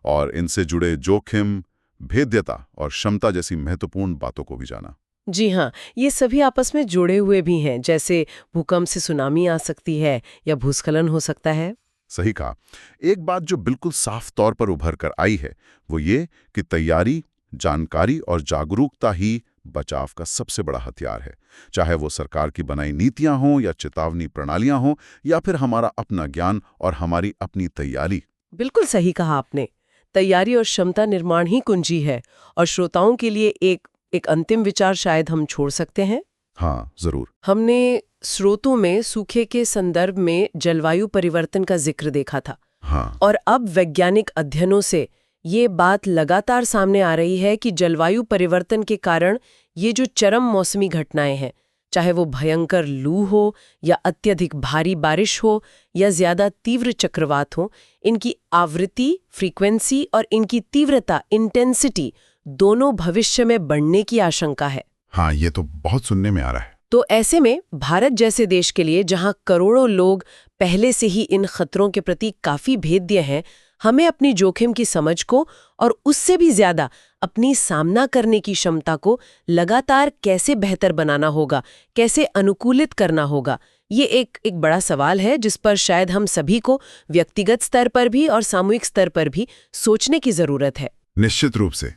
और इनसे जुड़े जोखिम, भेद्यता और क्षमता जैसी महत्वपूर्ण बातों को भी जाना। जी हाँ, ये सभी आपस में जुड़े हुए भी हैं। जैसे भूकंप से सुनामी आ सकती है या भूस्खलन हो सकता है। सही कहा। एक बात जो बिल्कुल साफ तौर पर उभर कर आई है वो ये कि तैयारी, जानकारी और जागरूकता ही बचाव का सबसे बड़ा हथियार है। चाहे वो सरकार की बनाई नीतियां हों या चेतावनी प्रणालियां हों या फिर हमारा अपना ज्ञान और हमारी अपनी तैयारी। बिल्कुल सही कहा आपने। तैयारी और क्षमता निर्माण ही कुंजी है। और श्रोताओं के लिए एक अंतिम विचार शायद हम छोड़ सकते हैं। हाँ, जरूर। हमने स्रोतों में सूखे के संदर्भ में जलवायु परिवर्तन का जिक्र देखा था। हाँ। और अब वैज्ञानिक अध्ययनों से ये बात लगातार सामने आ रही है कि जलवायु परिवर्तन के कारण ये जो चरम मौसमी घटनाएं हैं, चाहे वो भयंकर लू हो या अत्यधिक भारी बारिश हो या ज्यादा तीव्र चक्रवात हो, इनकी आवृत्ति, फ्रीक्वेंसी और इनकी तीव्रता, इंटेंसिटी, दोनों भविष्य में बढ़ने की आशंका है। हाँ, ये तो बहुत सुनने में आ रहा है। तो ऐसे में भारत जैसे देश के लिए, जहां करोड़ों लोग पहले से ही इन खतरों के प्रति काफी भेद्य हैं, हमें अपनी जोखिम की समझ को और उससे भी ज्यादा अपनी सामना करने की क्षमता को लगातार कैसे बेहतर बनाना होगा, कैसे अनुकूलित करना होगा, ये एक बड़ा सवाल है जिस पर शायद हम सभी को व्यक्तिगत स्तर पर भी और सामूहिक स्तर पर भी सोचने की जरूरत है। निश्चित रूप से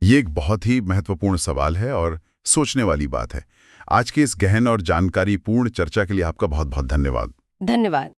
ये एक बहुत ही महत्वपूर्ण सवाल है और सोचने वाली बात है। आज की इस गहन और जानकारीपूर्ण चर्चा के लिए आपका बहुत बहुत धन्यवाद। धन्यवाद।